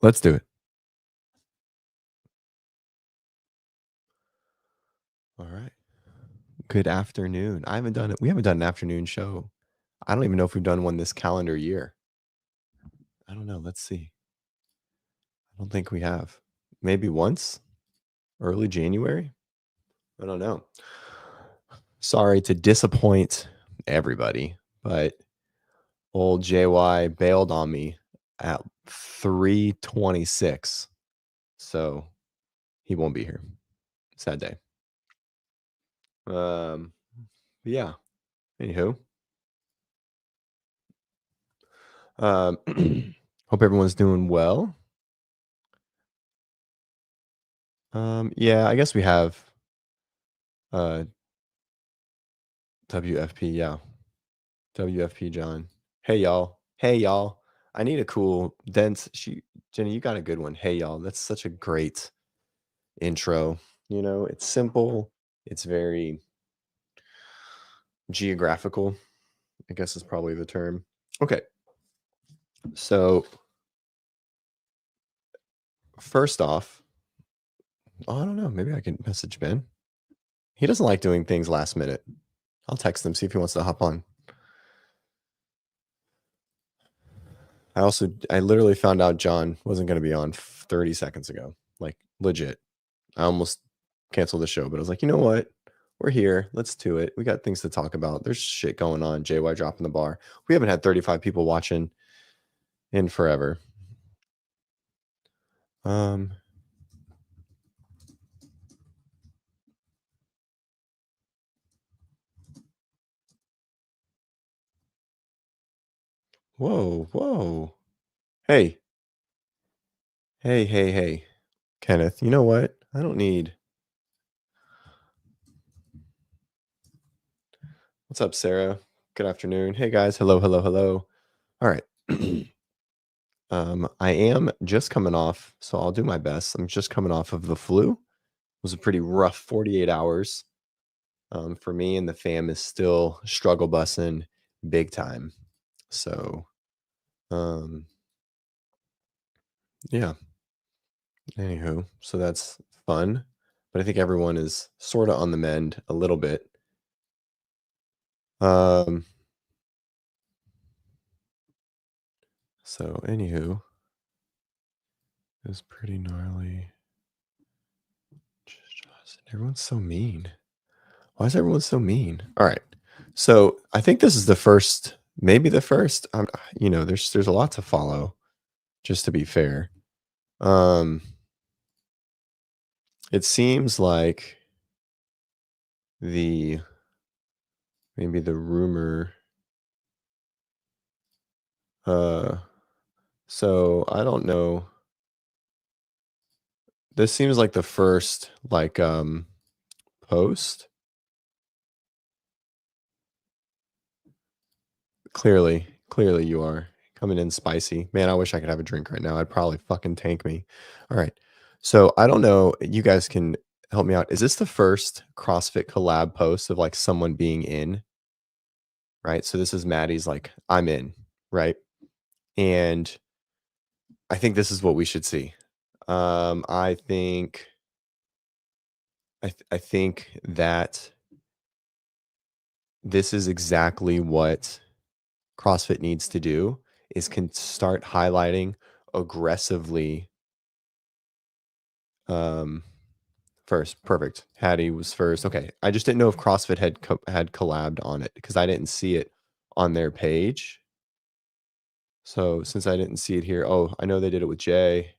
Let's do it. All right. Good afternoon. I haven't done it. We haven't done an afternoon show. I don't even know if we've done one this calendar year. I don't know. Let's see. I don't think we have. Maybe once, early January. I don't know. Sorry to disappoint everybody, but old JY bailed on me at 3:26. So he won't be here. Sad day. Yeah. Anywho. Hope everyone's doing well. Yeah, I guess we have uh WFP, yeah. WFP John. Hey y'all. Hey y'all. I need a cool dense Jenny, you got a good one. Hey y'all. That's such a great intro. It's simple. It's very geographical, I guess is probably the term. Okay. So first off, I don't know, maybe I can message Ben. He doesn't like doing things last minute. I'll text him, see if he wants to hop on. I literally found out John wasn't going to be on 30 seconds ago. Like legit. I almost canceled the show, but I was like, you know what? We're here. Let's do it. We got things to talk about. There's shit going on. JY dropping the bar. We haven't had 35 people watching in forever. Whoa. Hey. Hey. Kenneth, you know what? I don't need. What's up, Sarah? Good afternoon. Hey guys. Hello. All right. I am just coming off, so I'll do my best. I'm just coming off of the flu. It was a pretty rough 48 hours for me, and the fam is still struggle bussing big time. So, yeah. Anywho, so that's fun, but I think everyone is sort of on the mend a little bit. So anywho, it was pretty gnarly. Everyone's so mean. Why is everyone so mean? All right. So I think this is maybe the first. There's a lot to follow, just to be fair. It seems like maybe the rumor. So I don't know. This seems like the first post. Clearly you are coming in spicy. Man, I wish I could have a drink right now. I'd probably fucking tank me. All right. So I don't know. You guys can help me out. Is this the first CrossFit collab post of like someone being in? Right. So this is Maddie's like, I'm in, right? And I think this is what we should see. I think that this is exactly what CrossFit needs to do is can start highlighting aggressively. First, perfect. Hattie was first. Okay, I just didn't know if CrossFit had collabed on it because I didn't see it on their page. So since I didn't see it here, I know they did it with Jay.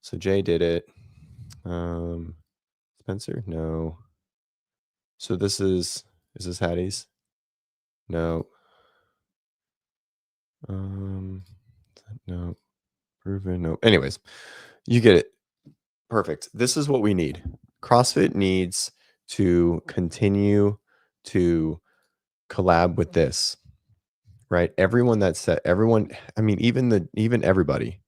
So Jay did it. Spencer, no. So is this Hattie's? No. No. Proven, no. Anyways, you get it. Perfect. This is what we need. CrossFit needs to continue to collab with this, right? Everyone that said everyone, I mean, even everybody.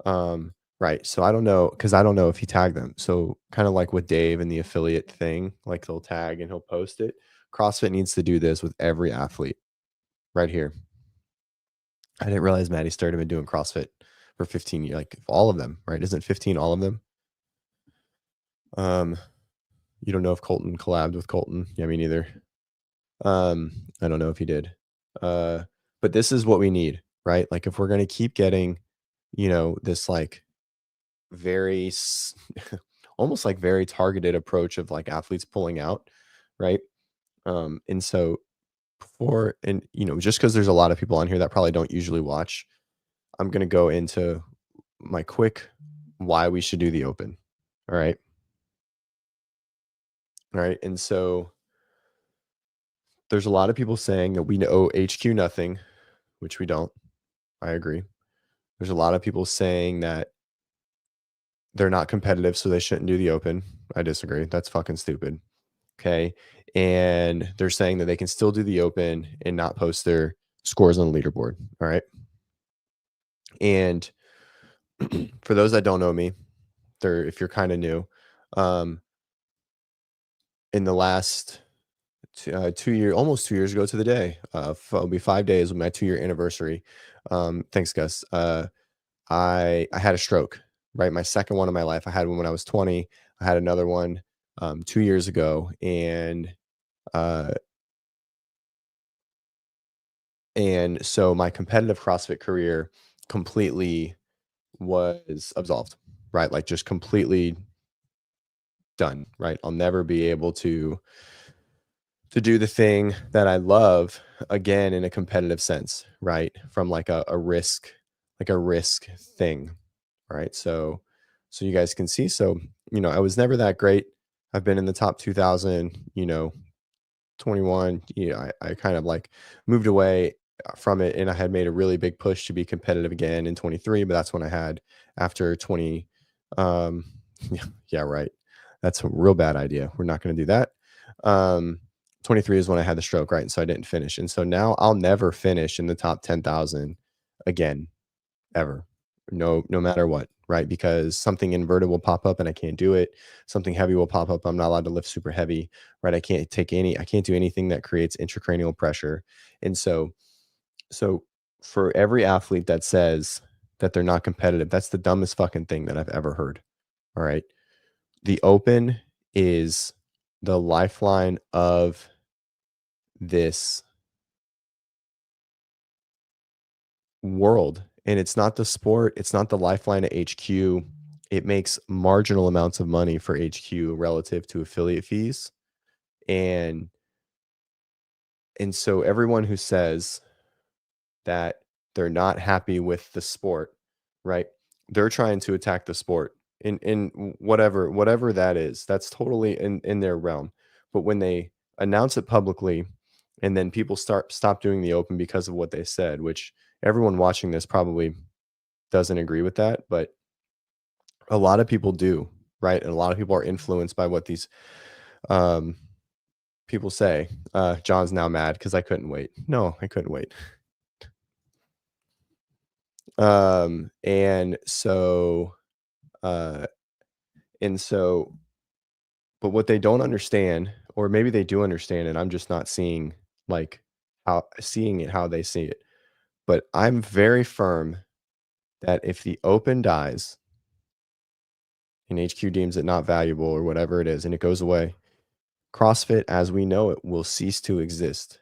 Right. So I don't know, because I don't know if he tagged them. So kind of like with Dave and the affiliate thing, like they'll tag and he'll post it. CrossFit needs to do this with every athlete right here. I didn't realize Maddie started doing CrossFit for 15 years, like all of them, right? Isn't 15 all of them? Um, you don't know if Colton collabed with Colton. Yeah, me neither. I don't know if he did. Uh, but this is what we need, right? Like if we're going to keep getting, this like very almost like very targeted approach of like athletes pulling out, right? And so just because there's a lot of people on here that probably don't usually watch, I'm going to go into my quick why we should do the open. All right. All right. And so there's a lot of people saying that we know HQ nothing, which we don't. I agree. There's a lot of people saying that they're not competitive, so they shouldn't do the open. I disagree. That's fucking stupid. Okay. And they're saying that they can still do the open and not post their scores on the leaderboard. All right. And for those that don't know me, if you're kind of new, um, in the last 2 year, almost 2 years ago to the day, it'll be 5 days with my 2-year anniversary. Thanks, Gus. I had a stroke, right? My second one in my life. I had one when I was 20. I had another one 2 years ago, uh, and so my competitive CrossFit career completely was absolved, right? Like just completely done, right? I'll never be able to do the thing that I love again in a competitive sense, right? From like a risk thing, right? So you guys can see. So, I was never that great. I've been in the top 2000, 21. I kind of like moved away from it, and I had made a really big push to be competitive again in 23, but that's when I had after 20. Um, yeah, yeah, right. That's a real bad idea. We're not going to do that. Um, 23 is when I had the stroke, right? And so I didn't finish. And so now I'll never finish in the top 10,000 again, ever. No matter what, right? Because something inverted will pop up and I can't do it. Something heavy will pop up. I'm not allowed to lift super heavy, right? I can't do anything that creates intracranial pressure. And so for every athlete that says that they're not competitive, that's the dumbest fucking thing that I've ever heard. All right. The open is the lifeline of this world. And it's not the sport, it's not the lifeline at HQ. It makes marginal amounts of money for HQ relative to affiliate fees. And so everyone who says that they're not happy with the sport, right? They're trying to attack the sport in whatever that is. That's totally in their realm. But when they announce it publicly and then people stop doing the open because of what they said, which everyone watching this probably doesn't agree with that, but a lot of people do, right? And a lot of people are influenced by what these um people say. John's now mad because I couldn't wait. No, I couldn't wait. And so uh and so but what they don't understand, or maybe they do understand and I'm just not seeing like how seeing it how they see it. But I'm very firm that if the open dies and HQ deems it not valuable or whatever it is and it goes away, CrossFit as we know it will cease to exist,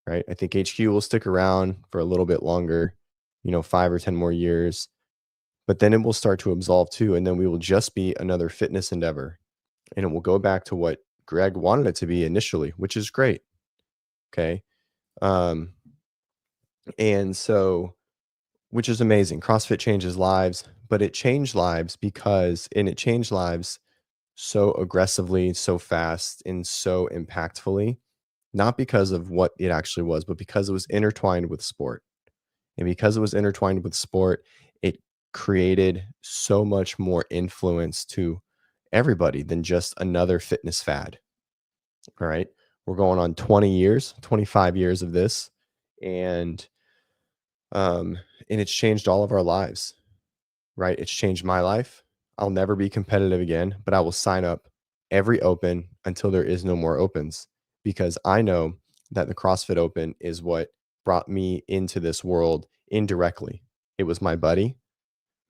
right? I think HQ will stick around for a little bit longer, 5 or 10 more years, but then it will start to absolve too. And then we will just be another fitness endeavor. And it will go back to what Greg wanted it to be initially, which is great. Okay. Um, and so, which is amazing. CrossFit changes lives, but it changed lives and it changed lives so aggressively, so fast, and so impactfully, not because of what it actually was, but because it was intertwined with sport. And because it was intertwined with sport, it created so much more influence to everybody than just another fitness fad. All right. We're going on 20 years, 25 years of this. And um, and it's changed all of our lives, right? It's changed my life. I'll never be competitive again, but I will sign up every open until there is no more opens because I know that the CrossFit Open is what brought me into this world indirectly. It was my buddy.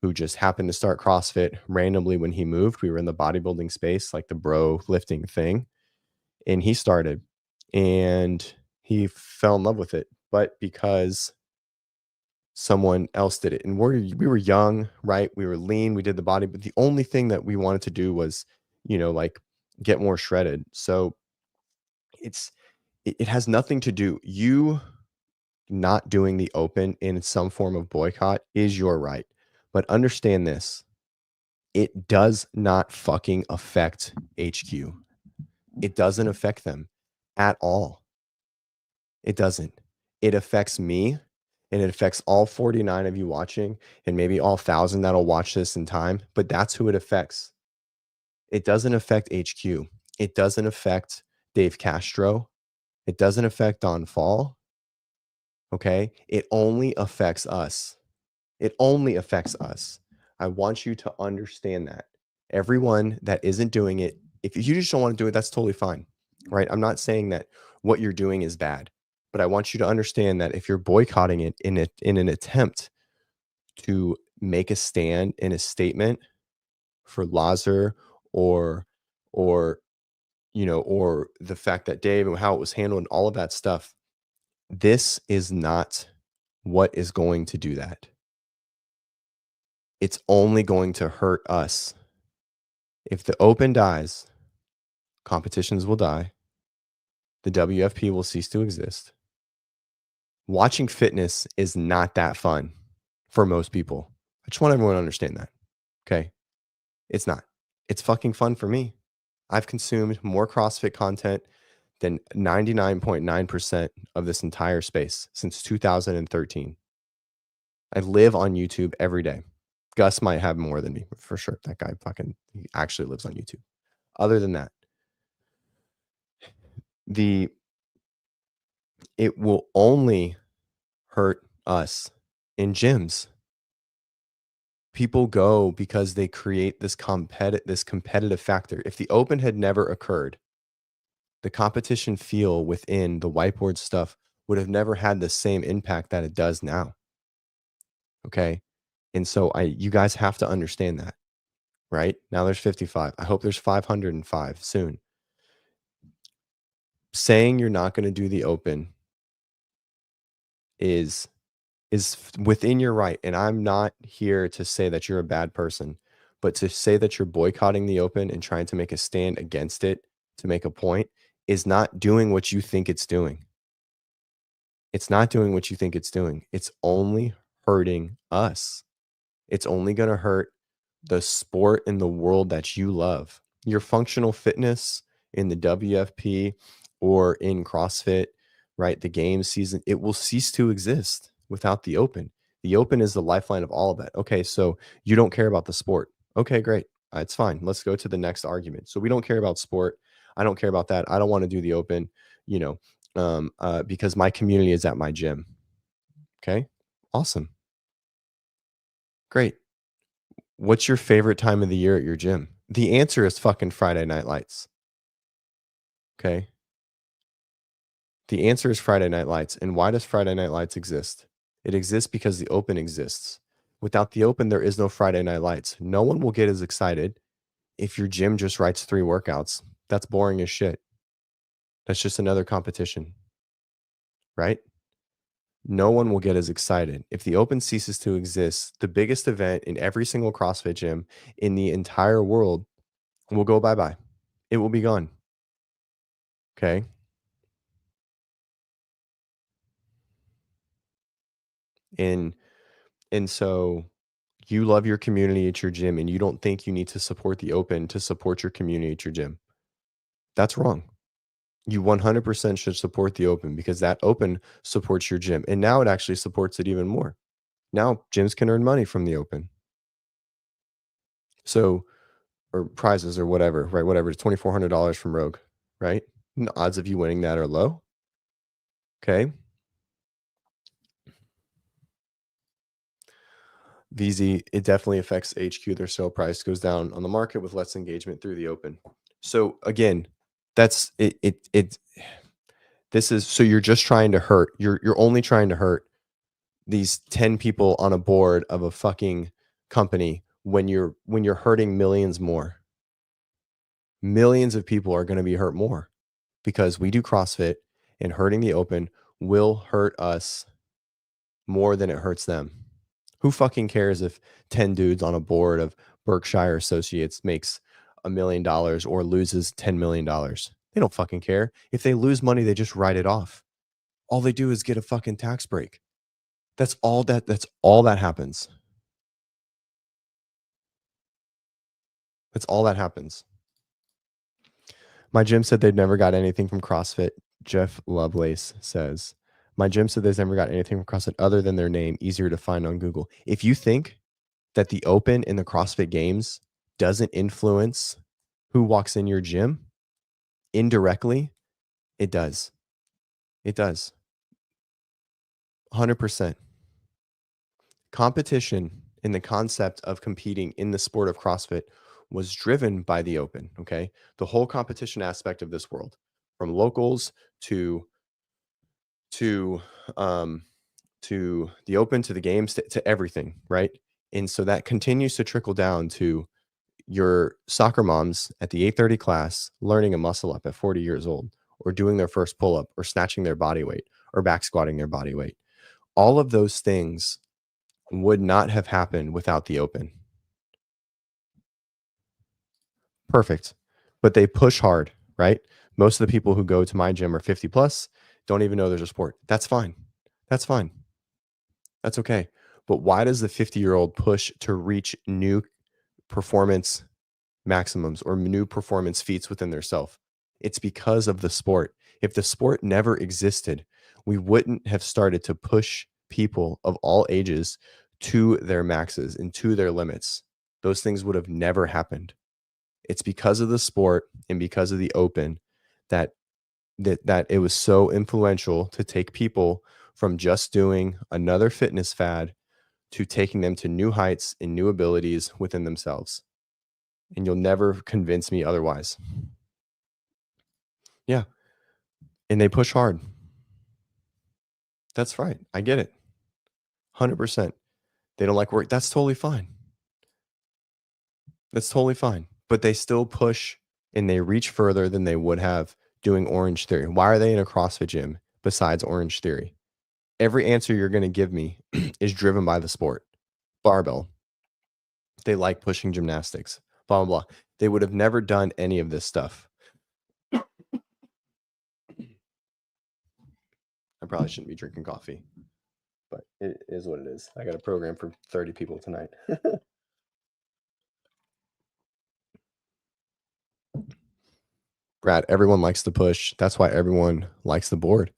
who just happened to start CrossFit randomly when he moved. We were in the bodybuilding space, like the bro lifting thing, and he started and he fell in love with it. But because someone else did it, and we were young, right? We were lean, we did the body, but the only thing that we wanted to do was, like get more shredded. So it's it has nothing to do. You not doing the open in some form of boycott is your right. But understand this, it does not fucking affect HQ. It doesn't affect them at all. It doesn't. It affects me and it affects all 49 of you watching and maybe all 1,000 that'll watch this in time, but that's who it affects. It doesn't affect HQ. It doesn't affect Dave Castro. It doesn't affect Don Fall. Okay? It only affects us. It only affects us. I want you to understand that. Everyone that isn't doing it, if you just don't want to do it, that's totally fine. Right? I'm not saying that what you're doing is bad, but I want you to understand that if you're boycotting it in an attempt to make a stand in a statement for Lazar or or or the fact that Dave and how it was handled and all of that stuff, this is not what is going to do that. It's only going to hurt us. If the open dies, competitions will die. The WFP will cease to exist. Watching fitness is not that fun for most people. I just want everyone to understand that. Okay. It's not. It's fucking fun for me. I've consumed more CrossFit content than 99.9% of this entire space since 2013. I live on YouTube every day. Gus might have more than me for sure. That guy he actually lives on YouTube. Other than that, it will only hurt us in gyms. People go because they create this competitive factor. If the open had never occurred, the competition feel within the whiteboard stuff would have never had the same impact that it does now. Okay? And so you guys have to understand that, right? Now there's 55. I hope there's 505 soon. Saying you're not going to do the open is within your right, and I'm not here to say that you're a bad person, but to say that you're boycotting the open and trying to make a stand against it to make a point is not doing what you think it's doing. It's not doing what you think it's doing. It's only hurting us. It's only going to hurt the sport in the world that you love. Your functional fitness in the WFP or in CrossFit, right? The game season, it will cease to exist without the open. The open is the lifeline of all of that. Okay, so you don't care about the sport. Okay, great. It's fine. Let's go to the next argument. So we don't care about sport. I don't care about that. I don't want to do the open, because my community is at my gym. Okay, awesome. Great. What's your favorite time of the year at your gym? The answer is fucking Friday Night Lights. Okay. The answer is Friday Night Lights. And why does Friday Night Lights exist? It exists because the open exists. Without the open, there is no Friday Night Lights. No one will get as excited if your gym just writes 3 workouts. That's boring as shit. That's just another competition, right? No one will get as excited. If the open ceases to exist, the biggest event in every single CrossFit gym in the entire world will go bye-bye. It will be gone. Okay. And so you love your community at your gym and you don't think you need to support the open to support your community at your gym. That's wrong. You 100% should support the open because that open supports your gym. And now it actually supports it even more. Now gyms can earn money from the open. So, or prizes or whatever, right? Whatever. It's $2,400 from Rogue, right? And the odds of you winning that are low. Okay. VZ, it definitely affects HQ. Their sale price goes down on the market with less engagement through the open. So again, that's it. This is so you're just trying to hurt. You're only trying to hurt these 10 people on a board of a fucking company when you're hurting millions more. Millions of people are going to be hurt more because we do CrossFit, and hurting the open will hurt us more than it hurts them. Who fucking cares if 10 dudes on a board of Berkshire Associates makes $1 million or loses $10 million? They don't fucking care. If they lose money, they just write it off. All they do is get a fucking tax break. That's all that happens. That's all that happens. My gym said they've never got anything from CrossFit. Jeff Lovelace says, my gym said they've never got anything from CrossFit other than their name, easier to find on Google. If you think that the open in the CrossFit games doesn't influence who walks in your gym indirectly, it does. It does. 100%. Competition in the concept of competing in the sport of CrossFit was driven by the open. Okay. The whole competition aspect of this world, from locals to to um to the open, to the games, to everything, right? And so that continues to trickle down to your soccer moms at the 8:30 class learning a muscle up at 40 years old, or doing their first pull up, or snatching their body weight, or back squatting their body weight. All of those things would not have happened without the open. Perfect. But they push hard, right? Most of the people who go to my gym are 50 plus, don't even know there's a sport. That's fine. That's fine. That's okay. But why does the 50-year-old push to reach new performance maximums or new performance feats within their self? It's because of the sport. If the sport never existed, we wouldn't have started to push people of all ages to their maxes and to their limits. Those things would have never happened. It's because of the sport and because of the open that that it was so influential to take people from just doing another fitness fad to taking them to new heights and new abilities within themselves. And you'll never convince me otherwise. Yeah. And they push hard. That's right. I get it. 100%. They don't like work. That's totally fine. That's totally fine. But they still push and they reach further than they would have doing Orange Theory. Why are they in a CrossFit gym besides Orange Theory? Every answer you're going to give me is driven by the sport. Barbell. They like pushing gymnastics. Blah, blah, blah. They would have never done any of this stuff. I probably shouldn't be drinking coffee, but it is what it is. I got a program for 30 people tonight. Brad, everyone likes to push. That's why everyone likes the board.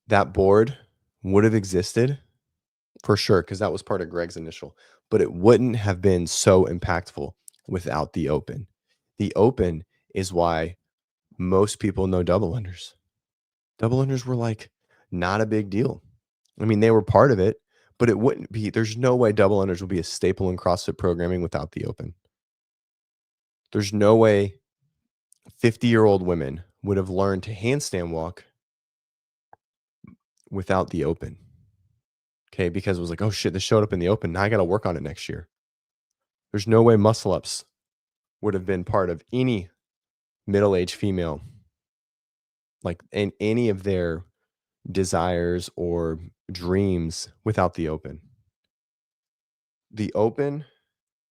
That board would have existed for sure, because that was part of Greg's initial, but it wouldn't have been so impactful without the open. The open is why most people know double unders. Double unders were like not a big deal. I mean, they were part of it, but it wouldn't be. There's no way double unders would be a staple in CrossFit programming without the open. There's no way 50-year-old women would have learned to handstand walk without the open. Okay, because it was like, oh shit, this showed up in the open. Now I got to work on it next year. There's no way muscle ups would have been part of any middle-aged female, like in any of their desires or dreams without the open. The open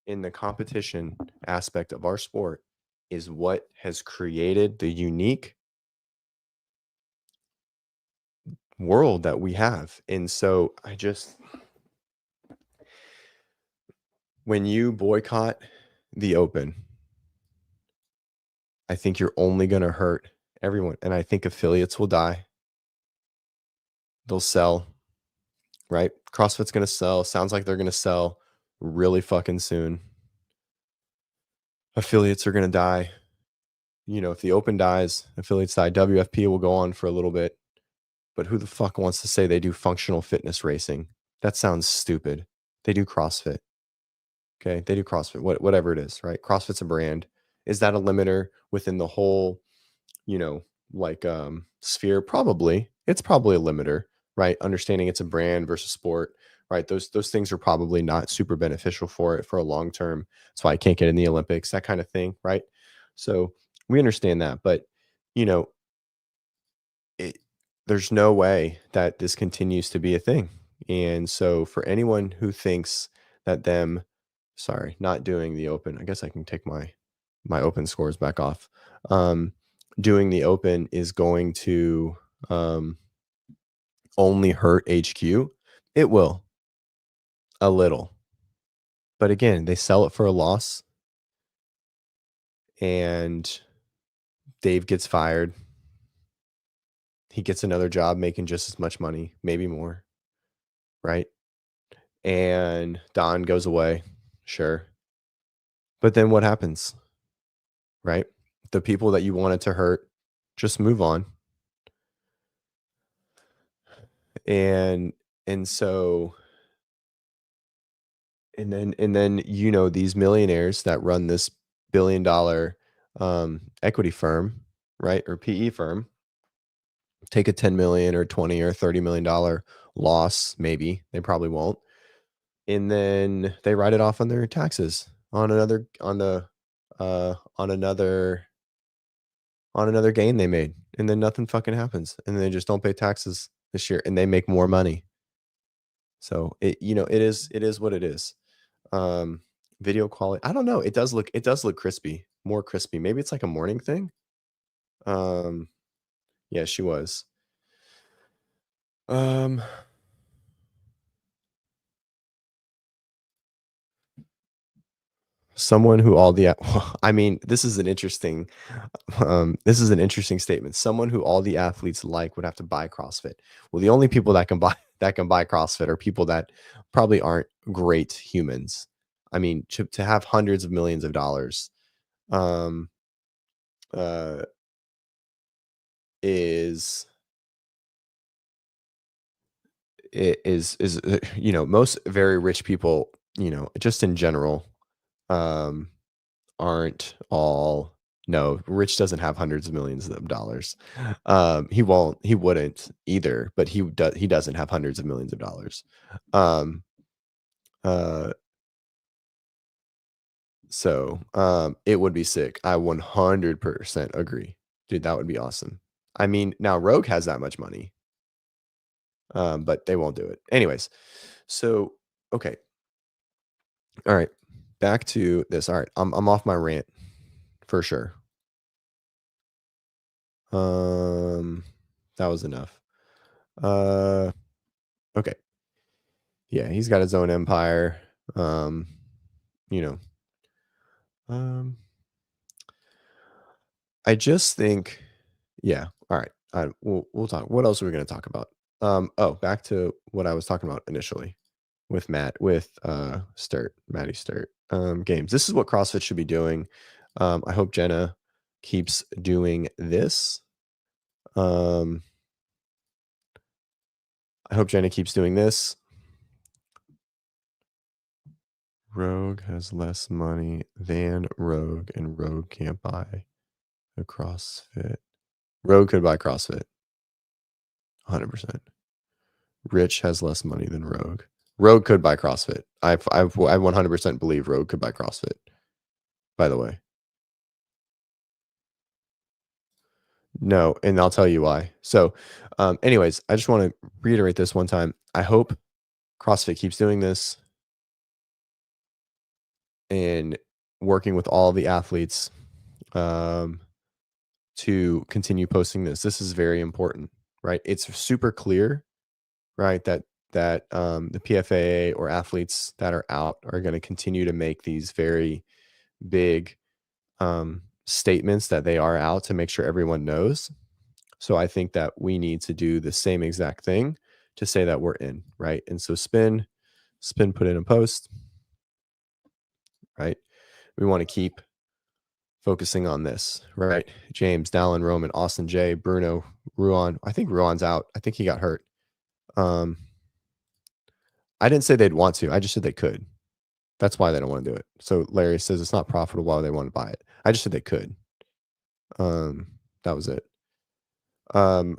in the competition aspect of our sport is what has created the unique world that we have. And so when you boycott the open, I think you're only going to hurt everyone. And I think affiliates will die. They'll sell, right? CrossFit's going to sell. Sounds like they're going to sell really fucking soon. Affiliates are going to die. You know, if the open dies, affiliates die. WFP will go on for a little bit. But who the fuck wants to say they do functional fitness racing? That sounds stupid. They do CrossFit. Okay. They do CrossFit, whatever it is, right? CrossFit's a brand. Is that a limiter within the whole, sphere? Probably. It's probably a limiter, right? Understanding it's a brand versus sport. right? Those things are probably not super beneficial for it for a long term. That's why I can't get in the Olympics, that kind of thing, right? So we understand that, but you know, it, there's no way that this continues to be a thing. And so for anyone who thinks that them, sorry, not doing the open, I guess I can take my open scores back off. Um, Doing the open is going to um, only hurt HQ. It will a little, but again, they sell it for a loss, and Dave gets fired. He gets another job making just as much money, maybe more, right? And Don goes away, sure. But then what happens, right? The people that you wanted to hurt just move on. And and so and then these millionaires that run this billion-dollar equity firm, right? Or PE firm take a 10 million or 20 or 30 million-dollar loss, maybe. They probably won't. And then they write it off on their taxes on another on another gain they made, and then nothing fucking happens, and they just don't pay taxes this year, and they make more money. So it is what it is. Um, Video quality, I don't know. It does look crispy, more crispy. Maybe it's like a morning thing. Um, yeah, she was. Um, Someone who all the I mean, this is an interesting statement. Someone who all the athletes like would have to buy CrossFit. Well, the only people that can buy CrossFit are people that probably aren't great humans. I mean, to have hundreds of millions of dollars um uh is most very rich people, just in general, um aren't all no, Rich doesn't have hundreds of millions of dollars. He wouldn't either, but he doesn't have hundreds of millions of dollars. Um, uh, it would be sick. I 100% agree. Dude, that would be awesome. I mean, now Rogue has that much money, but they won't do it. Anyways, so okay. All right. Back to this. All right. I'm off my rant for sure. Um, that was enough. Uh, okay. Yeah, he's got his own empire. Um, you know, um, I just think, yeah. All right. We'll talk. What else are we going to talk about? Back to what I was talking about initially with Maddie Sturt. Games. This is what CrossFit should be doing. I hope Jenna keeps doing this. Um, I hope Jenna keeps doing this. Rogue has less money than Rogue, and Rogue can't buy a CrossFit. Rogue could buy CrossFit, 100%. Rich has less money than Rogue. Rogue could buy CrossFit. I 100% believe Rogue could buy CrossFit, by the way. No, and I'll tell you why. So, anyways, I just want to reiterate this one time. I hope CrossFit keeps doing this and working with all the athletes um, to continue posting this. This is very important, right? It's super clear, right, that the PFAA or athletes that are out are going to continue to make these very big statements that they are out to make sure everyone knows. So I think that we need to do the same exact thing to say that we're in, right? And so spin put in a post, right? We want to keep focusing on this, right? James, Dallin, Roman, Austin J, Bruno, Ruan. I think Ruan's out. I think he got hurt. I didn't say they'd want to. I just said they could. That's why they don't want to do it. So Larry says it's not profitable why they want to buy it. I just said they could. That was it. Um,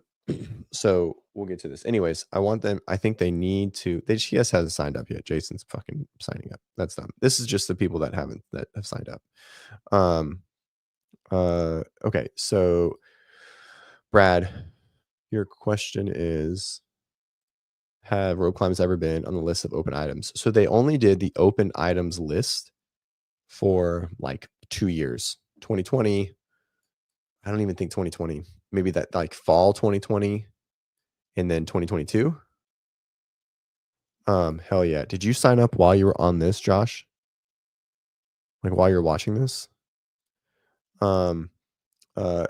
so we'll get to this. Anyways, I want them. I think they need to. She just hasn't signed up yet. Jason's fucking signing up. That's dumb. This is just the people that have signed up. Um. Okay. So, Brad, your question is: have rope climbs ever been on the list of open items? So they only did the open items list for like 2 years. 2020. I don't even think 2020. Maybe that like fall 2020, and then 2022. Hell yeah. Did you sign up while you were on this, Josh? Like while you're watching this? Um, uh,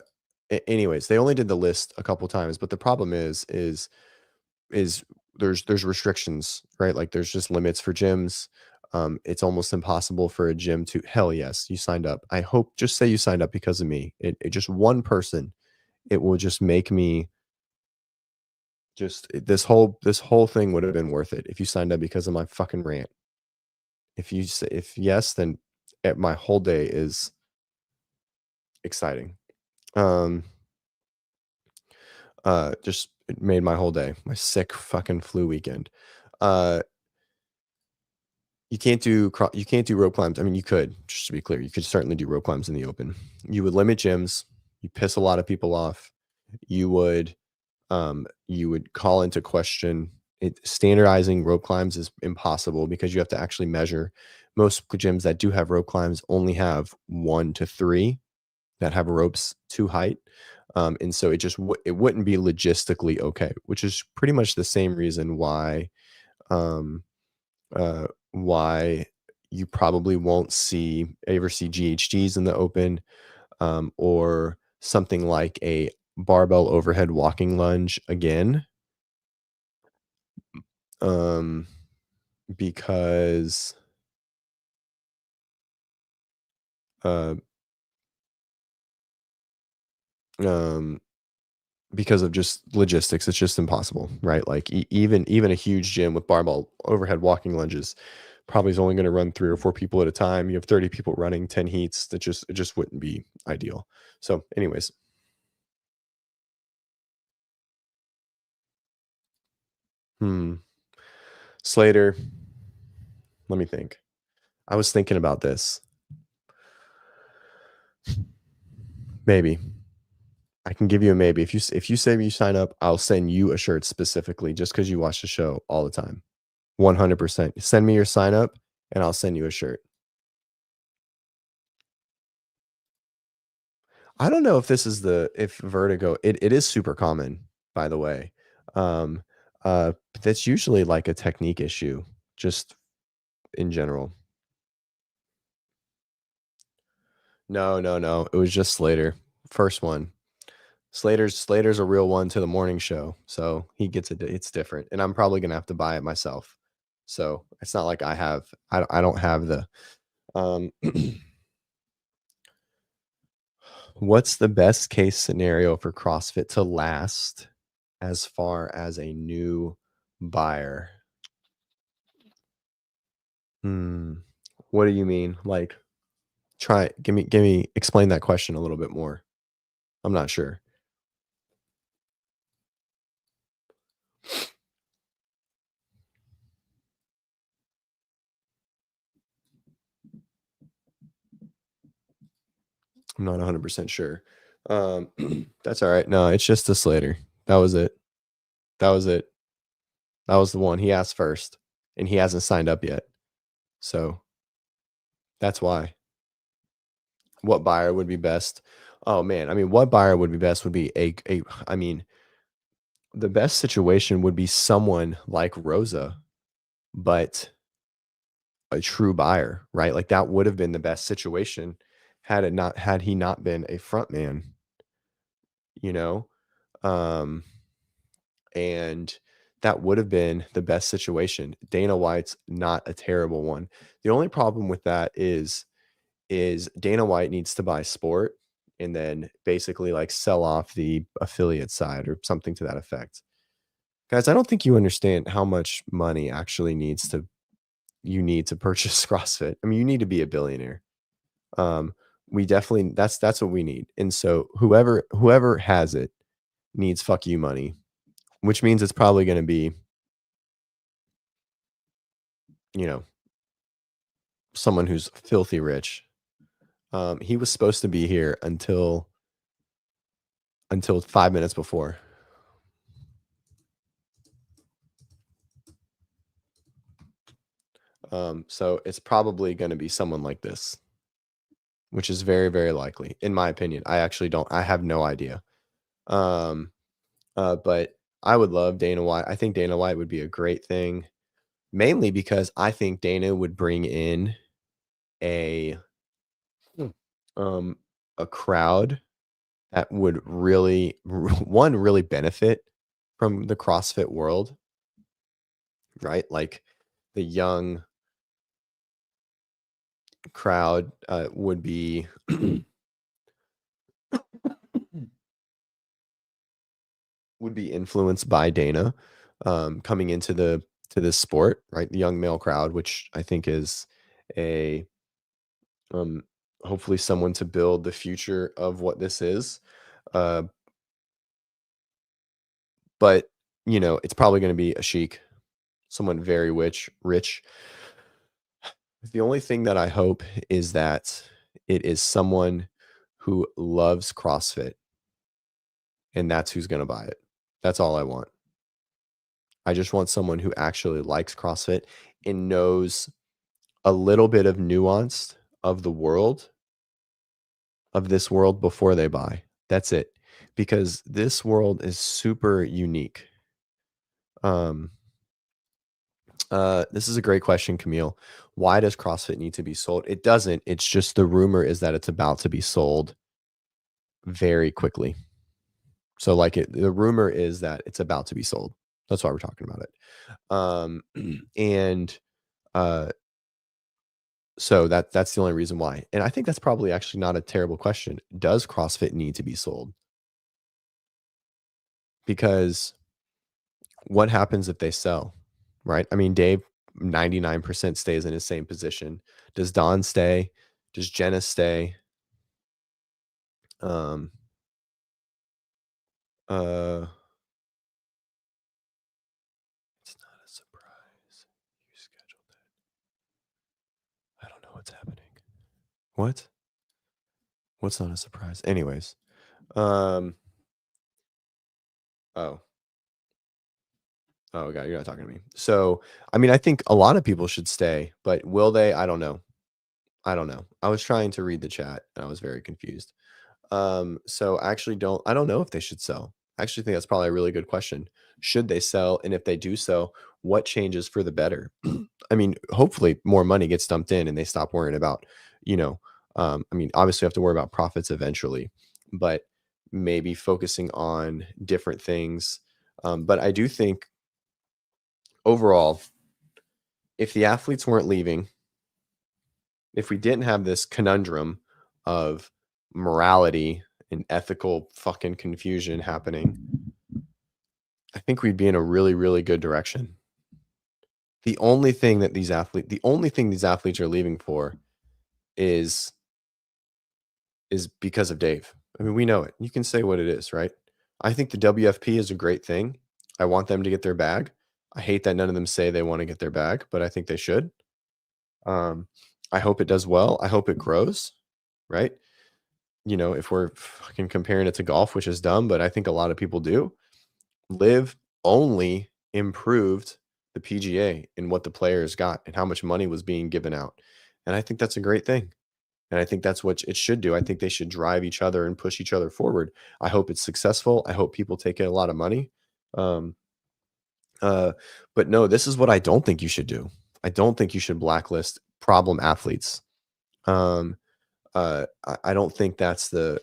Anyways, they only did the list a couple times, but the problem is there's restrictions, right? Like there's just limits for gyms. It's almost impossible for a gym to. Hell yes, you signed up. I hope just say you signed up because of me. It just one person, it will just make me just this whole thing would have been worth it if you signed up because of my fucking rant. If you say if yes, then my whole day is exciting. Um, just it made my whole day, my sick fucking flu weekend. Uh, you can't do rope climbs. I mean, you could, just to be clear, you could certainly do rope climbs in the open. You would limit gyms. You piss a lot of people off. You would you would call into question standardizing rope climbs is impossible because you have to actually measure. Most gyms that do have rope climbs only have 1 to 3 that have ropes to height. And so it wouldn't be logistically okay, which is pretty much the same reason um, why you probably won't ever see GHGs in the open, or something like a barbell overhead walking lunge again, um, because uh, um, because of just logistics. It's just impossible, right? Like even a huge gym with barbell overhead walking lunges probably is only going to run 3 or 4 people at a time. You have 30 people running 10 heats. It just wouldn't be ideal. So, anyways, hmm, Slater. Let me think. I was thinking about this. Maybe I can give you a maybe. If you say you sign up, I'll send you a shirt specifically just because you watch the show all the time. 100%. Send me your sign up, and I'll send you a shirt. I don't know if this is if vertigo. It is super common, by the way. Um, but that's usually like a technique issue, just in general. No, no, no. It was just Slater. First one. Slater's a real one to the morning show, so he gets it. It's different, and I'm probably gonna have to buy it myself. So it's not like I don't have the. Um, what's the best case scenario for CrossFit to last as far as a new buyer? Hmm. What do you mean? Like, give me, explain that question a little bit more. I'm not sure. I'm not 100% sure. Um, that's all right. No, it's just a Slater. That was it. That was it. That was the one he asked first, and he hasn't signed up yet. So that's why. What buyer would be best? Oh man, I mean, what buyer would be best would be a. I mean, the best situation would be someone like Rosa, but a true buyer, right? Like that would have been the best situation had he not been a front man, you know? Um, and that would have been the best situation. Dana White's not a terrible one. The only problem with that is Dana White needs to buy sport and then basically like sell off the affiliate side or something to that effect. Guys, I don't think you understand how much money actually you need to purchase CrossFit. I mean, you need to be a billionaire. Um, we definitely that's what we need. And so whoever has it needs fuck you money which means it's probably going to be, you know, someone who's filthy rich. He was supposed to be here until 5 minutes before. So it's probably going to be someone like this, which is very, very likely, in my opinion. I actually don't. I have no idea. Um, but I would love Dana White. I think Dana White would be a great thing, mainly because I think Dana would bring in a Mm. um a crowd that would really one really benefit from the CrossFit world, right? Like the young crowd would be would be influenced by Dana coming into the to this sport, right? The young male crowd, which I think is a um hopefully someone to build the future of what this is. Uh, but it's probably going to be a sheik, someone very rich. The only thing that I hope is that it is someone who loves CrossFit, and that's who's gonna buy it. That's all I want. I just want someone who actually likes CrossFit and knows a little bit of nuance of the world, of this world before they buy. That's it. Because this world is super unique. Um, this is a great question, Camille. Why does CrossFit need to be sold? It doesn't. It's just the rumor is that it's about to be sold very quickly. So like the rumor is that it's about to be sold. That's why we're talking about it. And uh, so that's the only reason why. And I think that's probably actually not a terrible question. Does CrossFit need to be sold? Because what happens if they sell? Right? I mean, Dave 99% stays in his same position. Does Don stay? Does Jenna stay? Um, uh, it's not a surprise. You scheduled it. I don't know what's happening. What? What's not a surprise? Anyways, um, oh, oh, God, you're not talking to me. So, I mean, I think a lot of people should stay, but will they? I don't know. I don't know. I was trying to read the chat and I was very confused. So I don't know if they should sell. I actually think that's probably a really good question. Should they sell? And if they do sell, what changes for the better? I mean, hopefully more money gets dumped in and they stop worrying about, you know, I mean, obviously we have to worry about profits eventually, but maybe focusing on different things. But I do think overall, if the athletes weren't leaving, if we didn't have this conundrum of morality and ethical fucking confusion happening, I think we'd be in a really, really good direction. The only thing these athletes are leaving for is because of Dave. I mean, we know it. You can say what it is, right? I think the WFP is a great thing. I want them to get their bag. I hate that none of them say they want to get their bag, but I think they should. Um, I hope it does well. I hope it grows, right? If we're fucking comparing it to golf, which is dumb, but I think a lot of people do, Live only improved the PGA and what the players got and how much money was being given out. And I think that's a great thing. And I think that's what it should do. I think they should drive each other and push each other forward. I hope it's successful. I hope people take in a lot of money. Um, uh, but no, this is what I don't think you should do. I don't think you should blacklist problem athletes. Um, I don't think that's the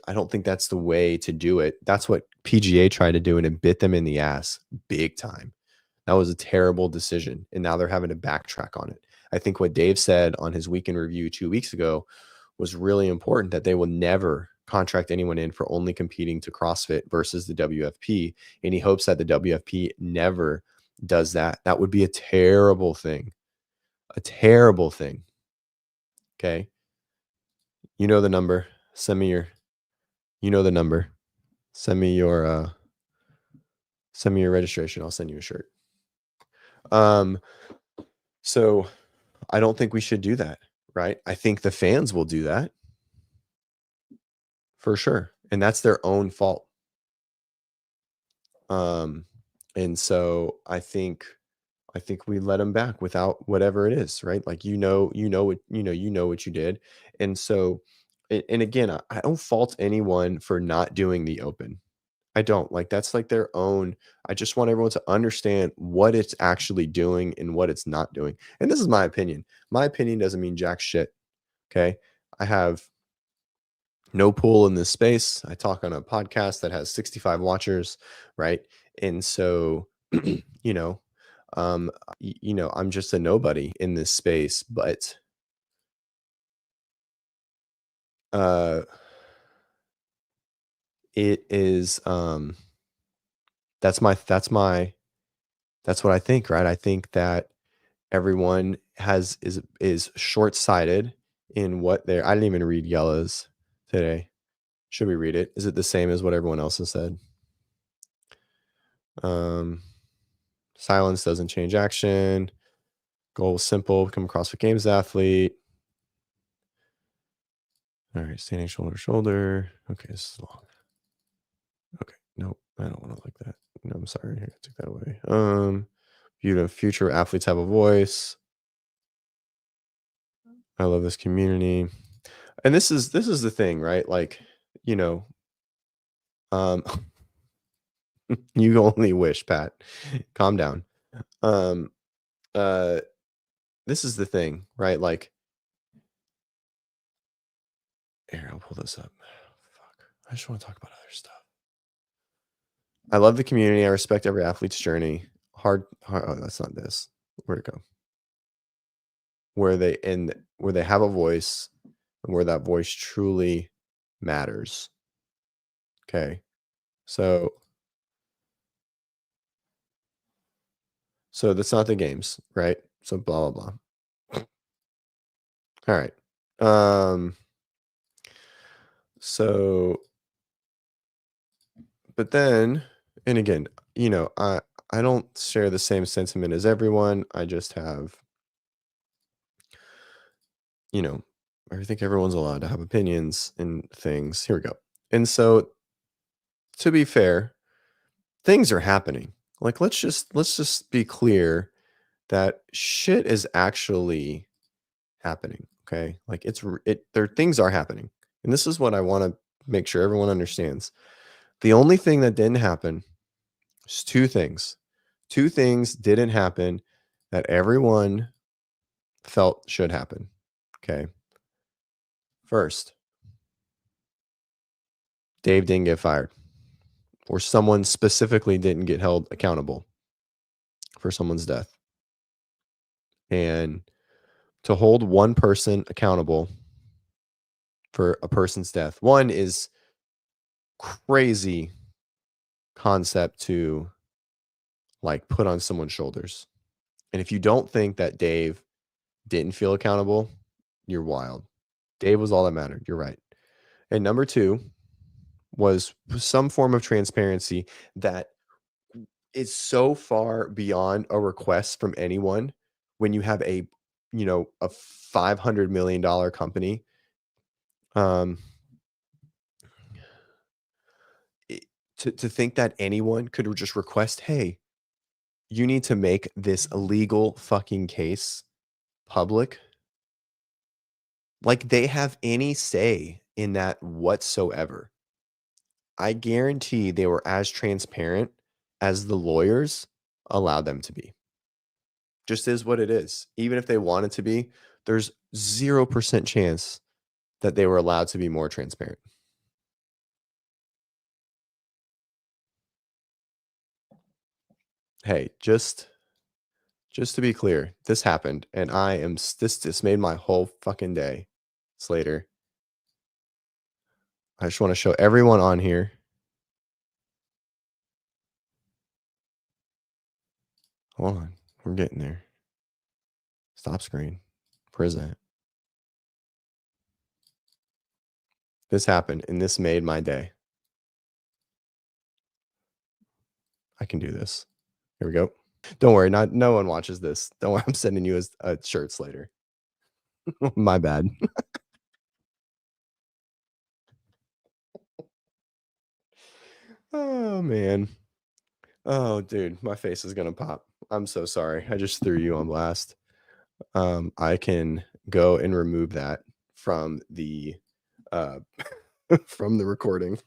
way to do it. That's what PGA tried to do, and it bit them in the ass big time. That was a terrible decision, and now they're having to backtrack on it. I think what Dave said on his weekend review 2 weeks ago was really important, that they will never contract anyone in for only competing to CrossFit versus the WFP, and he hopes that the WFP never does that. That would be a terrible thing. A terrible thing. Okay. You know the number. Send me your You know the number. Send me your Send me your registration. I'll send you a shirt. Um, so I don't think we should do that, right? I think the fans will do that for sure, and that's their own fault. Um, and so I think we let them back without whatever it is, right? Like you know what you did, and so and again, I don't fault anyone for not doing the open. I don't like that's like their own. I just want everyone to understand what it's actually doing and what it's not doing. And this is my opinion. My opinion doesn't mean jack shit. Okay. I have no pool in this space. I talk on a podcast that has 65 watchers, right? And so, you know, I'm just a nobody in this space, but uh it is that's what I think, right? I think that everyone is short-sighted in what they're I didn't even read Yella's today. Should we read it? Is it the same as what everyone else has said? Um, silence doesn't change action. Goal is simple, become a CrossFit Games athlete. All right, standing shoulder to shoulder. Okay, this is long. Okay, nope, I don't want to like that. No, I'm sorry. I took that away. Future athletes have a voice. I love this community. And this is the thing, right? Like, you know, um you only wish, Pat. Calm down. Um uh this is the thing, right? Like, here, I'll pull this up. Fuck. I just want to talk about other stuff. I love the community. I respect every athlete's journey. Hard oh, that's not this. Where'd it go? Where they have a voice and where that voice truly matters. Okay. So that's not the games, right? So blah blah blah. All right. Um so but then and again, I don't share the same sentiment as everyone. I just have, you know, I think everyone's allowed to have opinions and things. Here we go. And so to be fair, things are happening. Like let's just be clear that shit is actually happening, okay? Like things are happening. And this is what I want to make sure everyone understands. The only thing that didn't happen is two things. Two things didn't happen that everyone felt should happen. Okay. First, Dave didn't get fired, or someone specifically didn't get held accountable for someone's death. And to hold one person accountable for a person's death, one is crazy concept to like put on someone's shoulders. And if you don't think that Dave didn't feel accountable, you're wild. Dave was all that mattered. You're right. And number two was some form of transparency that is so far beyond a request from anyone when you have a $500 million company. Um, to think that anyone could just request, hey, you need to make this legal fucking case public. Like they have any say in that whatsoever. I guarantee they were as transparent as the lawyers allowed them to be. Just is what it is. Even if they wanted to be, there's 0% chance that they were allowed to be more transparent. Hey, just to be clear, this happened and this made my whole fucking day. Slater. I just want to show everyone on here. Hold on. We're getting there. Stop screen. Present. This happened and this made my day. I can do this. Here we go. Don't worry, no one watches this. Don't worry, I'm sending you shirts later. My bad. Oh man. Oh dude, my face is gonna pop. I'm so sorry. I just threw you on blast. I can go and remove that from the uh from the recording.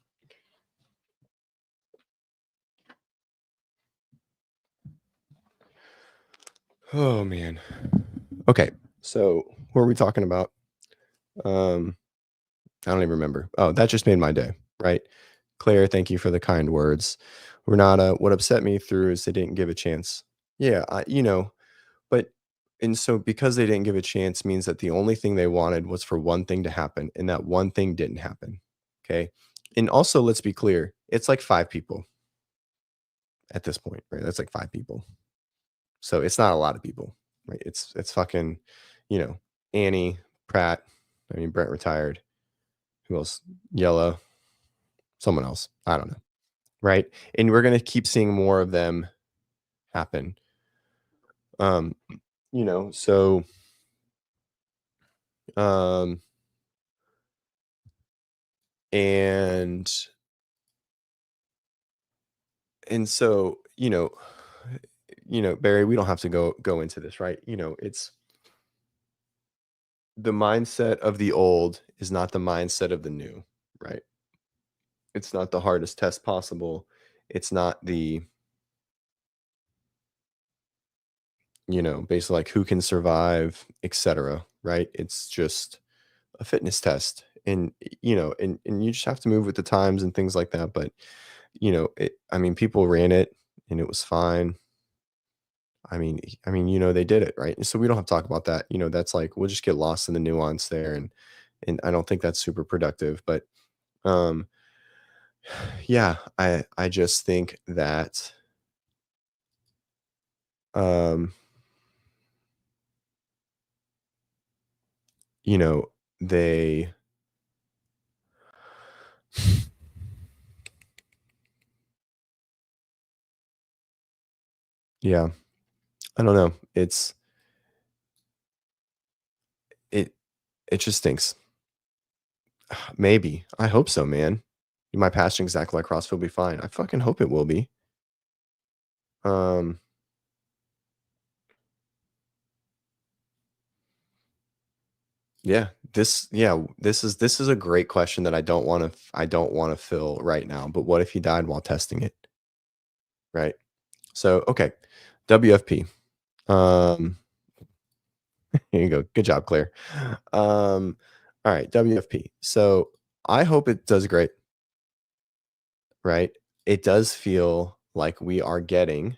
Oh man. Okay. So what are we talking about? Um I don't even remember. Oh, that just made my day, right? Claire, thank you for the kind words. Renata, what upset me through is they didn't give a chance. Yeah, but and so because they didn't give a chance means that the only thing they wanted was for one thing to happen, and that one thing didn't happen. Okay. And also, let's be clear, it's like 5 people at this point, right? That's like 5 people. So it's not a lot of people, right? It's fucking, you know, Annie, Pratt. I mean, Brent retired. Who else? Yellow, someone else. I don't know. Right. And we're gonna keep seeing more of them happen. Um, so um and and so, Barry, we don't have to go into this, right? It's the mindset of the old is not the mindset of the new, right? It's not the hardest test possible. It's not the, basically like who can survive, etc. Right? It's just a fitness test. And and you just have to move with the times and things like that. But I mean, people ran it and it was fine. They did it, right? So we don't have to talk about that. That's like we'll just get lost in the nuance there, and I don't think that's super productive. But um, yeah, I just think that um, you know, they yeah, I don't know. It it just stinks. Maybe. I hope so, man. My passion exactly like CrossFit will be fine. I fucking hope it will be. Um, yeah, this is a great question that I don't want to fill right now. But what if he died while testing it? Right. So okay. WFP. Um, here you go. Good job, Claire. All right, WFP. So I hope it does great, right? It does feel like it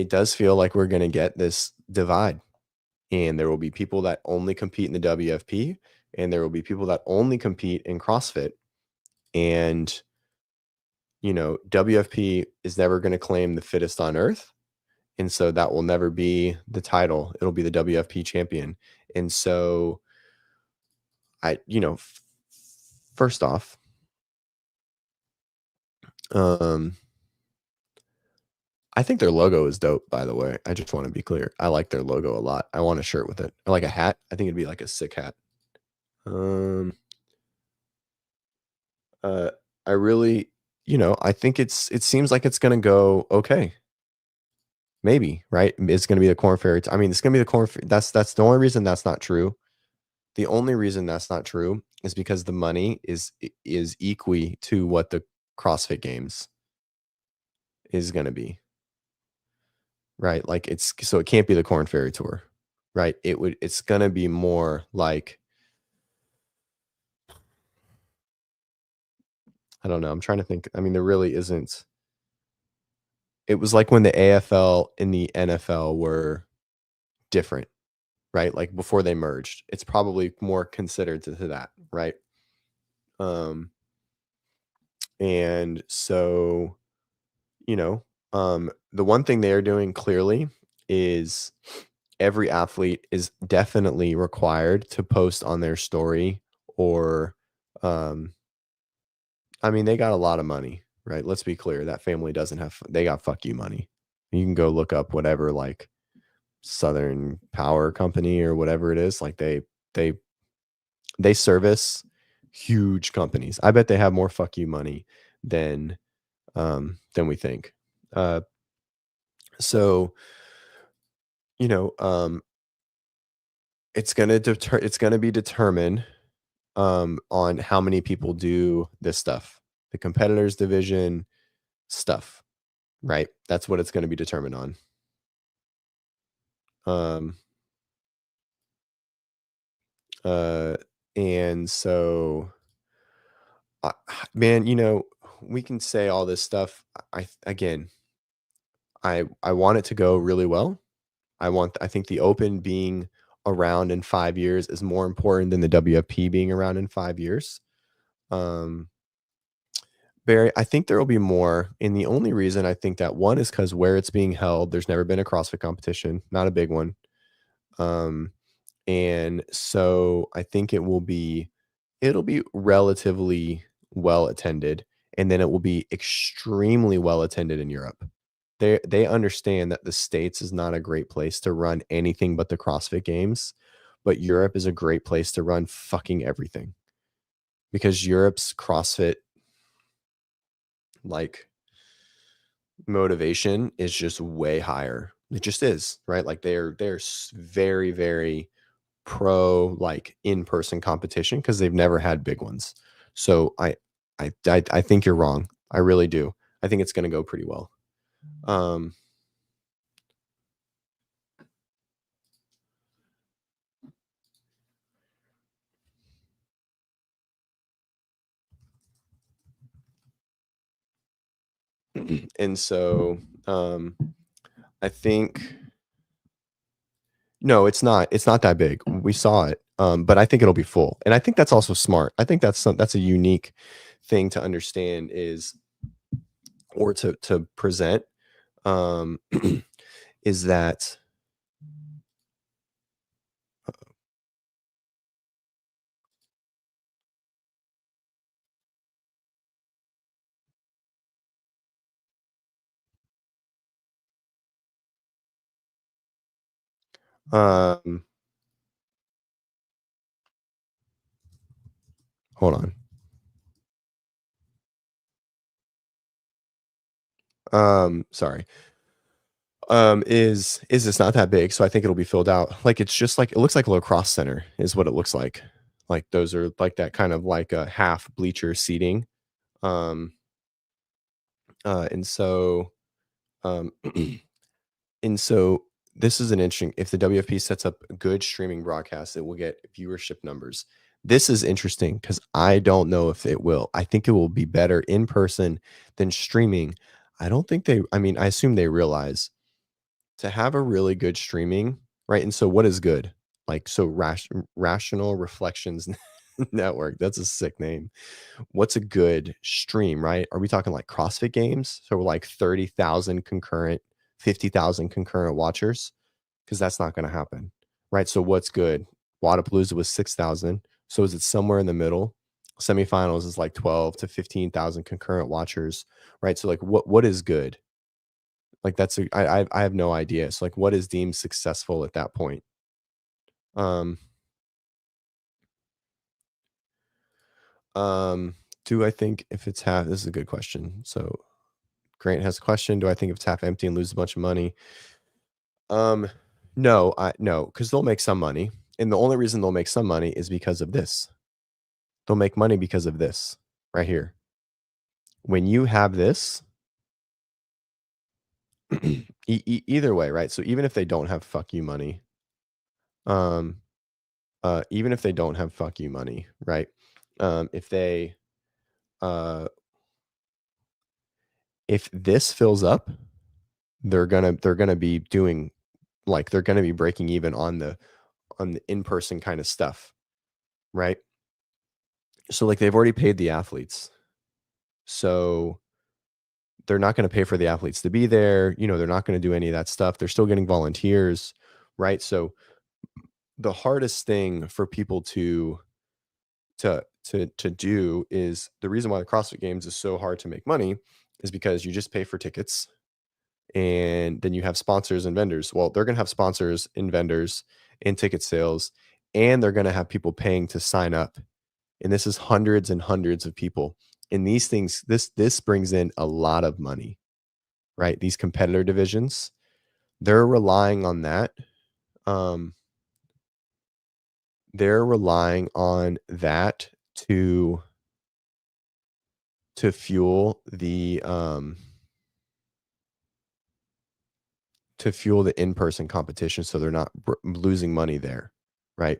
does feel like we're gonna get this divide. And there will be people that only compete in the WFP, and there will be people that only compete in CrossFit. And, WFP is never going to claim the fittest on earth. And so that will never be the title. It'll be the WFP champion. And so first off, um, I think their logo is dope, by the way. I just want to be clear. I like their logo a lot. I want a shirt with it. Or like a hat. I think it'd be like a sick hat. Um, Uh, I really, I think it seems like it's gonna go okay. Maybe, right? It's gonna be the Corn Fairy. I mean, it's gonna be the Corn. That's the only reason that's not true. The only reason that's not true is because the money is equi to what the CrossFit Games is gonna be, right? Like so it can't be the Corn Fairy Tour, right? It's gonna be more like I don't know. I'm trying to think. I mean, there really isn't. It was like when the AFL and the NFL were different, right? Like before they merged. It's probably more considered to that, right? Um, and so, you know, the one thing they are doing clearly is every athlete is definitely required to post on their story or um I mean they got a lot of money, right? Let's be clear, that family doesn't have they got fuck you money. You can go look up whatever, like, Southern Power Company or whatever it is, like, they they service huge companies. I bet they have more fuck you money than, than we think. Uh, so, you know, it's gonna be determined, on how many people do this stuff. The competitors division stuff, right? That's what it's gonna be determined on. Um, uh, and so, I man, we can say all this stuff. Again, I want it to go really well. I think the Open being around in 5 years is more important than the WFP being around in 5 years. Um, Barry, I think there will be more, and the only reason I think that, one is because where it's being held, there's never been a CrossFit competition, not a big one. Um, and so I think it'll be relatively well attended, and then it will be extremely well attended in Europe. They understand that the States is not a great place to run anything but the CrossFit Games, but Europe is a great place to run fucking everything because Europe's CrossFit, like, motivation is just way higher. It just is, right? Like, very, very pro, like, in-person competition because 'cause they've never had big ones. So I think you're wrong. I really do. I think it's gonna go pretty well. Um, and so, I think no, it's not that big. We saw it, but I think it'll be full, and I think that's also smart. I think that's a unique thing to understand is or to present, um, is that, um hold on. Sorry. Is it's not that big, so I think it'll be filled out. Like, it's just like it looks like a lacrosse center is what it looks like. Like, those are like that kind of like a half bleacher seating. Um, and so, um, and so this is an interesting if the WFP sets up a good streaming broadcast, it will get viewership numbers. This is interesting because I don't know if it will. I think it will be better in person than streaming. I don't think I mean, I assume they realize to have a really good streaming, right? And so what is good? Like, so Rational Reflections Network, that's a sick name. What's a good stream, right? Are we talking like CrossFit Games? So we're like 30,000 concurrent, 50,000 concurrent watchers? Because that's not going to happen, right? So what's good? Wadapalooza was 6,000. So is it somewhere in the middle? Semifinals is like 12 to 15,000 concurrent watchers, right? So, like, what is good? Like, I have no idea. So, like, what is deemed successful at that point? Um, um, do I think if it's half this is a good question. So, Grant has a question, do I think if it's half empty and lose a bunch of money? Um, no, because 'cause they'll make some money, and the only reason they'll make some money is because of this. They'll make money because of this right here. When you have this, either way, right? So even if they don't have fuck you money, um, even if they don't have fuck you money, right? If they uh if this fills up, they're gonna be doing like they're gonna be breaking even on the in-person kind of stuff, right? So, like, they've already paid the athletes. So they're not gonna pay for the athletes to be there, they're not gonna do any of that stuff. They're still getting volunteers, right? So the hardest thing for people to to do is the reason why the CrossFit Games is so hard to make money is because you just pay for tickets and then you have sponsors and vendors. Well, they're going to have sponsors and vendors and ticket sales, and they're going to have people paying to sign up. And this is hundreds and hundreds of people. And these things, this brings in a lot of money, right? These competitor divisions, they're relying on that. Um, they're relying on that to fuel the in-person competition, so they're not losing money there, right?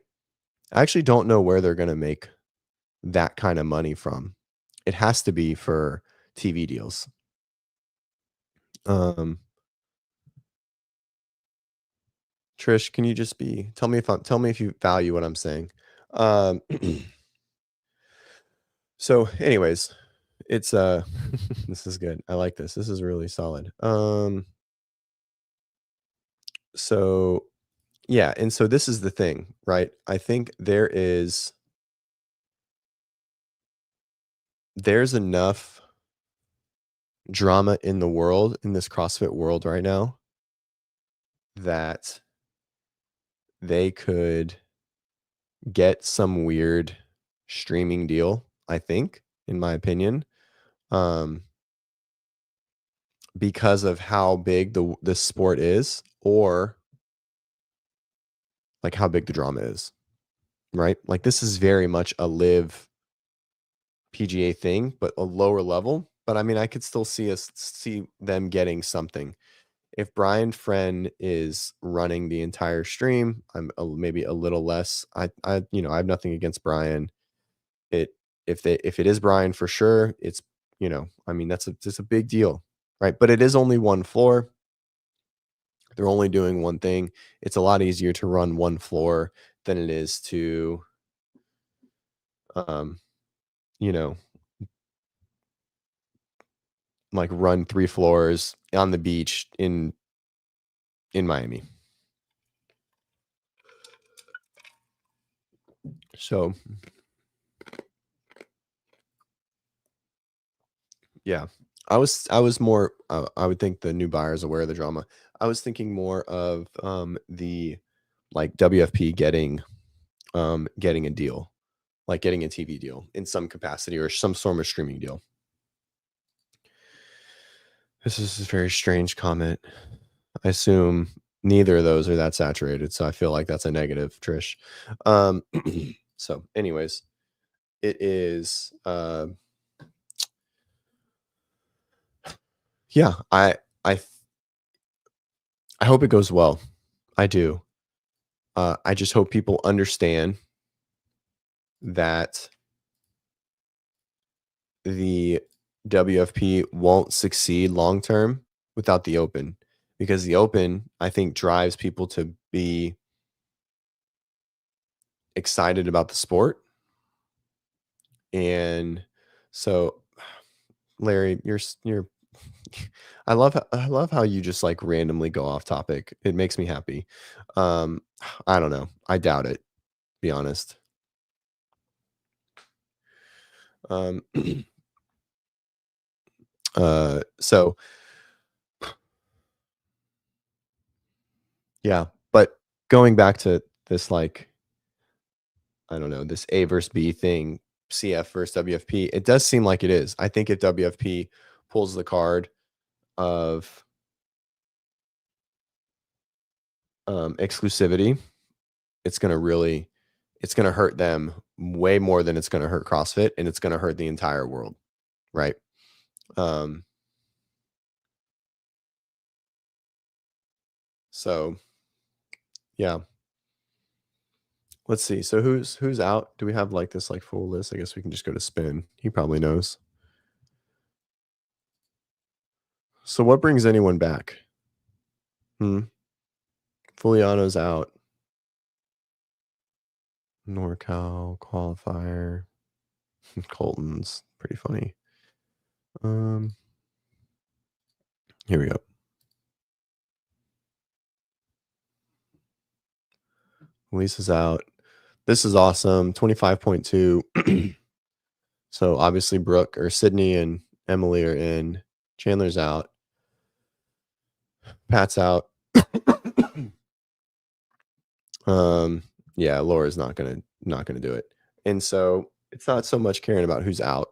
I actually don't know where they're going to make that kind of money from. It has to be for TV deals. Um, Trish, can you just tell me if you value what I'm saying. Um, so anyways, it's this is good. I like this. This is really solid. So yeah, and so this is the thing, right? I think there's enough drama in the world, in this CrossFit world right now, that they could get some weird streaming deal, I think, in my opinion, um, because of how big the sport is, or like how big the drama is, right? Like this is very much a live PGA thing, but a lower level. But I mean, I could still see them getting something. If Brian Friend is running the entire stream, maybe a little less. I have nothing against Brian. It if it is Brian for sure, it's I mean it's a big deal, right? But it is only one floor. They're only doing one thing. It's a lot easier to run one floor than it is to um you know like run 3 floors on the beach in Miami. So yeah, I was more. I would think the new buyer is aware of the drama. I was thinking more of the like WFP getting a deal, like getting a TV deal in some capacity or some sort of streaming deal. This is a very strange comment. I assume neither of those are that saturated, so I feel like that's a negative, Trish. Um, so, anyways, it is. Yeah, I I hope it goes well. I do. I just hope people understand that the WFP won't succeed long term without the open, because the open, I think, drives people to be excited about the sport. And so, Larry, you're I love how you just like randomly go off topic. It makes me happy. Um, I don't know. I doubt it, to be honest. Um, so yeah, but going back to this, like, I don't know, this A versus B thing, CF versus WFP, it does seem like it is. I think if WFP pulls the card of exclusivity, it's gonna hurt them way more than it's gonna hurt CrossFit, and it's gonna hurt the entire world, right? Um, so yeah. Let's see. So who's out? Do we have like this like full list? I guess we can just go to spin. He probably knows. So what brings anyone back? Hmm. Fuliano's out. NorCal qualifier. Colton's pretty funny. Um, Here we go. Lisa's out. This is awesome. 25.2. So obviously Brooke or Sydney and Emily are in. Chandler's out. Pat's out. um, yeah, Laura's not gonna do it. And so it's not so much caring about who's out.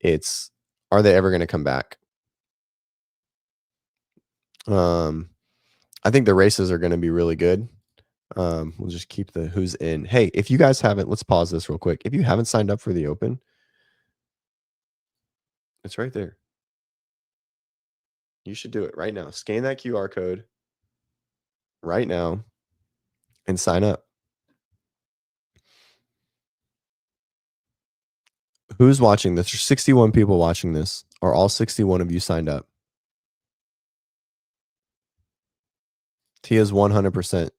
It's are they ever gonna come back? Um, I think the races are gonna be really good. We'll just keep the who's in. Hey, if you guys haven't, let's pause this real quick. If you haven't signed up for the open, it's right there. You should do it right now. Scan that QR code right now and sign up. Who's watching this? There's 61 people watching this. Are all 61 of you signed up? Tia's 100%.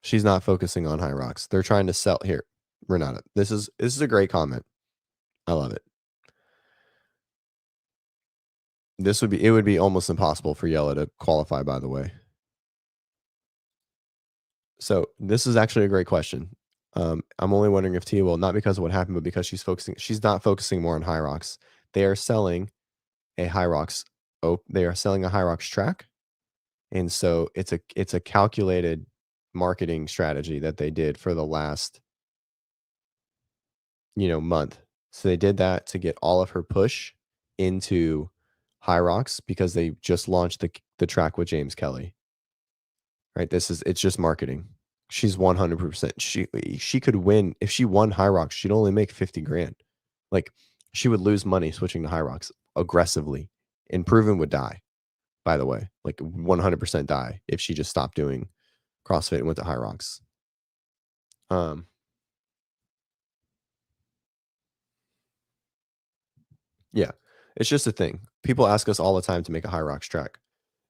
She's not focusing on high rocks. They're trying to sell here. Renata, this is a great comment. I love it. It would be almost impossible for Yella to qualify, by the way. So this is actually a great question. I'm only wondering if Tia will, not because of what happened, but because she's not focusing more on high rocks. They are selling a high rocks. Oh, they are selling a high rocks track. And so it's a calculated marketing strategy that they did for the last, month. So they did that to get all of her push into high rocks because they just launched the track with James Kelly. Right? It's just marketing. She's 100%. She could win if she won high rocks, she'd only make 50 grand. Like she would lose money switching to high rocks aggressively. And Proven would die, by the way. Like 100% die if she just stopped doing CrossFit and went to high rocks. Yeah. It's just a thing. People ask us all the time to make a high rocks track.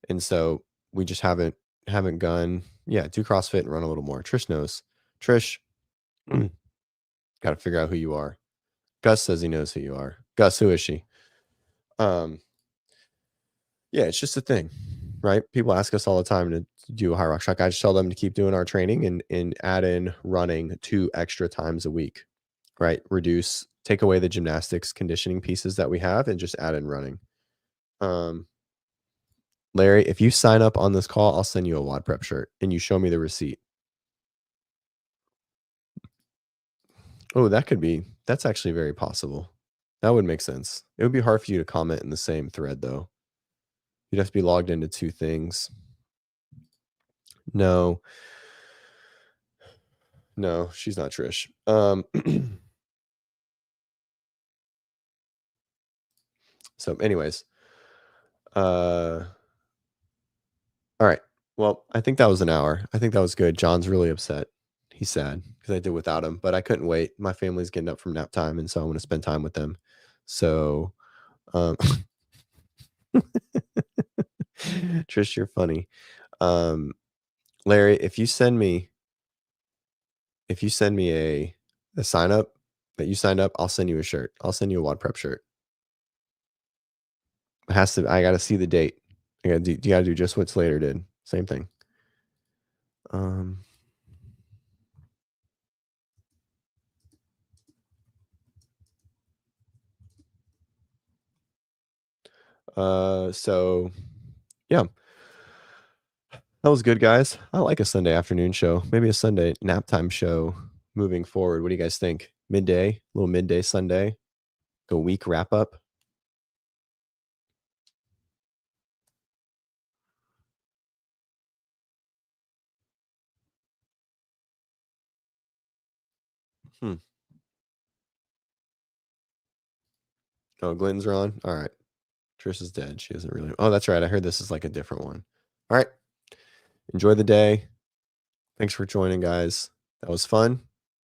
And so we just haven't gone, yeah, do CrossFit and run a little more. Trish knows. Trish, got to figure out who you are. Gus says he knows who you are. Gus, who is she? Um, yeah, it's just a thing, right? People ask us all the time to do a high rock track. I just tell them to keep doing our training and add in running 2 extra times a week, right? Take away the gymnastics conditioning pieces that we have and just add in running. Larry, if you sign up on this call, I'll send you a WODprep shirt and you show me the receipt. Oh, that's actually very possible. That would make sense. It would be hard for you to comment in the same thread though. You'd have to be logged into 2 things. No. No, she's not Trish. So anyways, all right. Well, I think that was an hour. I think that was good. John's really upset. He's sad because I did without him, but I couldn't wait. My family's getting up from nap time, and so I want to spend time with them. So, um, Trish, you're funny. Larry, if you send me a sign up that you signed up, I'll send you a shirt. I'll send you a WODprep shirt. I gotta see the date. You gotta do just what Slater did. Same thing. So yeah. That was good, guys. I like a Sunday afternoon show. Maybe a Sunday nap time show moving forward. What do you guys think? Little midday Sunday, a week wrap up. Hmm. Oh, Glenn's are on. All right. Trish is dead. She isn't really. Oh, that's right. I heard this is like a different one. All right. Enjoy the day. Thanks for joining, guys. That was fun.